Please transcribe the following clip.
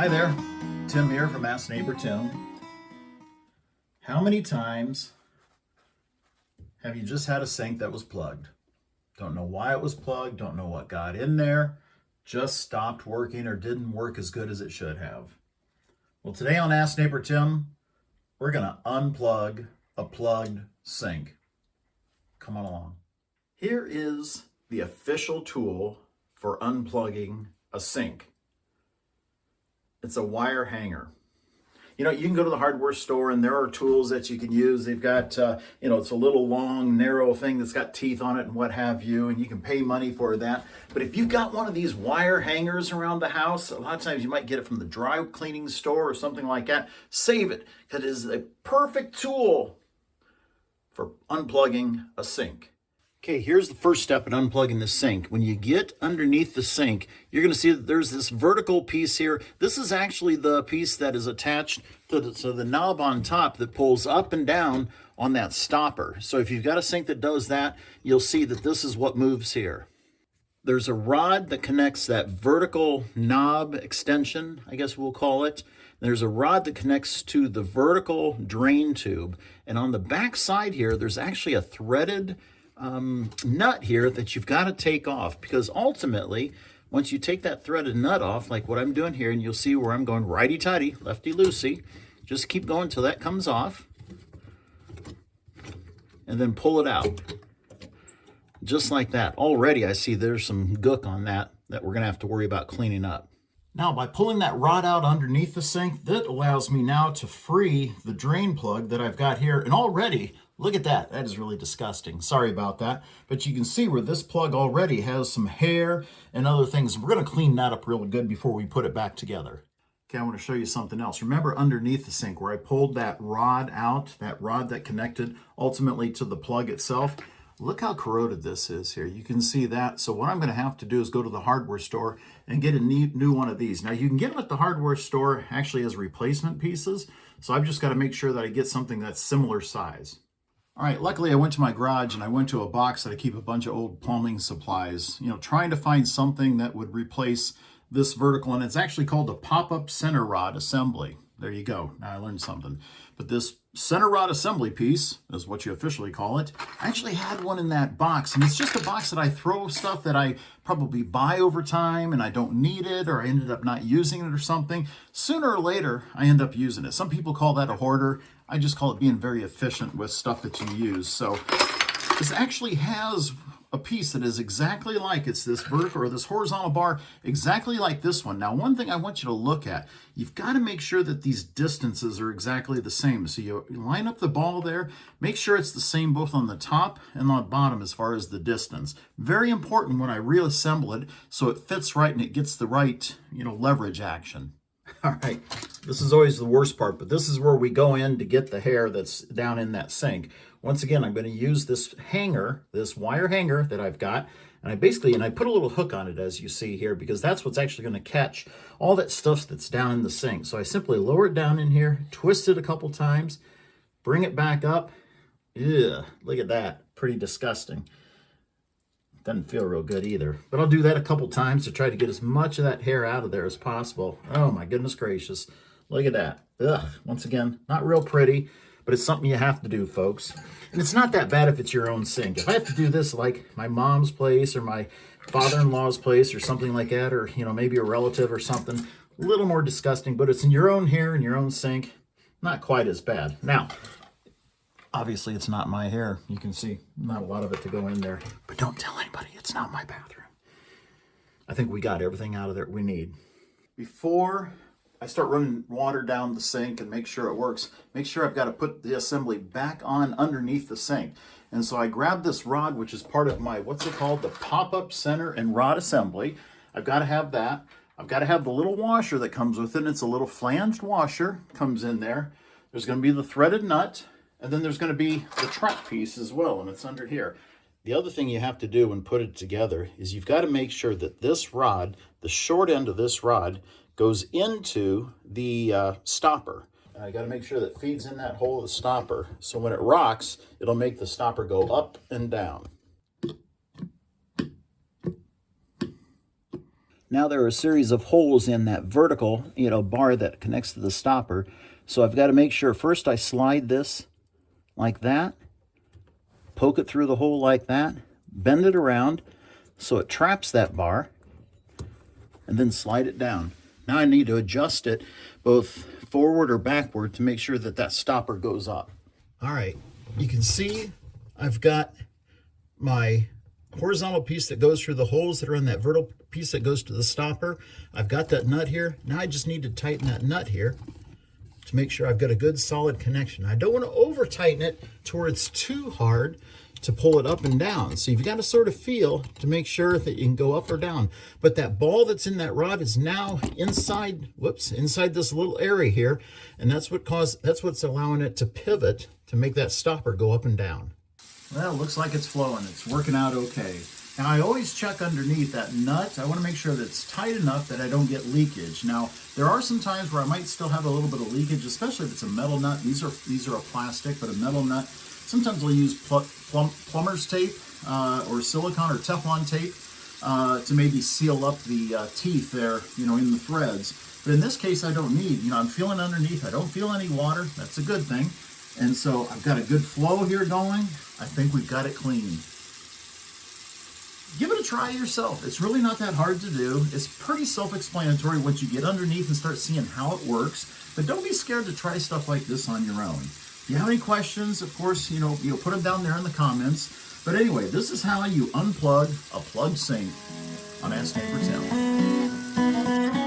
Hi there, Tim here from Ask Neighbor Tim. How many times have you just had a sink that was plugged? Don't know why it was plugged, don't know what got in there, just stopped working or didn't work as good as it should have. Well, today on Ask Neighbor Tim, we're going to unplug a plugged sink. Come on along. Here is the official tool for unplugging a sink. It's a wire hanger. You know, you can go to the hardware store and there are tools that you can use. They've got, it's a little long, narrow thing that's got teeth on it and what have you, and you can pay money for that. But if you've got one of these wire hangers around the house, a lot of times you might get it from the dry cleaning store or something like that. Save it, because it is a perfect tool for unplugging a sink. Okay, here's the first step in unplugging the sink. When you get underneath the sink, you're going to see that there's this vertical piece here. This is actually the piece that is attached to the knob on top that pulls up and down on that stopper. So if you've got a sink that does that, you'll see that this is what moves here. There's a rod that connects that vertical knob extension, I guess we'll call it. There's a rod that connects to the vertical drain tube. And on the back side here, there's actually a threaded nut here that you've got to take off, because ultimately once you take that threaded nut off, like what I'm doing here, and you'll see where I'm going righty-tighty, lefty-loosey, just keep going until that comes off and then pull it out just like that. Already I see there's some gook on that we're gonna have to worry about cleaning up. Now, by pulling that rod out underneath the sink, that allows me now to free the drain plug that I've got here. And already, look at that. That is really disgusting. Sorry about that. But you can see where this plug already has some hair and other things. We're going to clean that up real good before we put it back together. Okay, I want to show you something else. Remember underneath the sink where I pulled that rod out, that rod that connected ultimately to the plug itself? Look how corroded this is here. You can see that. So what I'm going to have to do is go to the hardware store and get a new one of these. Now you can get them at the hardware store actually as replacement pieces. So I've just got to make sure that I get something that's similar size. All right, luckily I went to my garage and I went to a box that I keep a bunch of old plumbing supplies, trying to find something that would replace this vertical, and it's actually called a pop-up center rod assembly. There you go. Now I learned something. But this center rod assembly piece is what you officially call it. I actually had one in that box, and it's just a box that I throw stuff that I probably buy over time and I don't need it, or I ended up not using it or something. Sooner or later, I end up using it. Some people call that a hoarder. I just call it being very efficient with stuff that you use. So this actually has a piece that is exactly like, it's this vertical or this horizontal bar, exactly like this one. Now, one thing I want you to look at, you've got to make sure that these distances are exactly the same. So you line up the ball there, make sure it's the same both on the top and on the bottom as far as the distance. Very important when I reassemble it so it fits right and it gets the right, leverage action. All right, this is always the worst part, but this is where we go in to get the hair that's down in that sink. Once again, I'm going to use this hanger, this wire hanger that I've got, and I put a little hook on it, as you see here, because that's what's actually going to catch all that stuff that's down in the sink. So I simply lower it down in here, twist it a couple times, bring it back up. Ugh, look at that, pretty disgusting. Doesn't feel real good either. But I'll do that a couple times to try to get as much of that hair out of there as possible. Oh my goodness gracious. Look at that. Ugh, once again, not real pretty, but it's something you have to do, folks. And it's not that bad if it's your own sink. If I have to do this like my mom's place or my father-in-law's place or something like that, or maybe a relative or something, a little more disgusting, but it's in your own hair in your own sink, not quite as bad. Now, obviously, it's not my hair. You can see not a lot of it to go in there. But don't tell anybody, it's not my bathroom. I think we got everything out of there we need. Before I start running water down the sink and make sure it works, make sure I've got to put the assembly back on underneath the sink. And so I grabbed this rod, which is part of my, what's it called? The pop-up center and rod assembly. I've got to have that. I've got to have the little washer that comes with it. It's a little flanged washer, comes in there. There's going to be the threaded nut. And then there's going to be the track piece as well, and it's under here. The other thing you have to do when put it together is you've got to make sure that this rod, the short end of this rod, goes into the stopper. And I got to make sure that it feeds in that hole of the stopper. So when it rocks, it'll make the stopper go up and down. Now there are a series of holes in that vertical, bar that connects to the stopper. So I've got to make sure first I slide this like that, poke it through the hole like that, bend it around so it traps that bar, and then slide it down. Now I need to adjust it both forward or backward to make sure that that stopper goes up. All right, you can see I've got my horizontal piece that goes through the holes that are in that vertical piece that goes to the stopper. I've got that nut here. Now I just need to tighten that nut here to make sure I've got a good solid connection. I don't want to over tighten it to where it's too hard to pull it up and down. So you've got to sort of feel to make sure that you can go up or down. But that ball that's in that rod is now inside, inside this little area here. And that's what's allowing it to pivot to make that stopper go up and down. Well, it looks like it's flowing. It's working out okay. Now, I always check underneath that nut. I want to make sure that it's tight enough that I don't get leakage. Now, there are some times where I might still have a little bit of leakage, especially if it's a metal nut. These are a plastic, but a metal nut. Sometimes I'll use plumber's tape or silicone or Teflon tape to maybe seal up the teeth there, in the threads. But in this case, I don't need. I'm feeling underneath. I don't feel any water. That's a good thing. And so I've got a good flow here going. I think we've got it clean. Give it a try yourself. It's really not that hard to do. It's pretty self-explanatory once you get underneath and start seeing how it works. But don't be scared to try stuff like this on your own. If you have any questions, of course, put them down there in the comments. But anyway, this is how you unplug a plugged sink on Ask Neighbor Tim.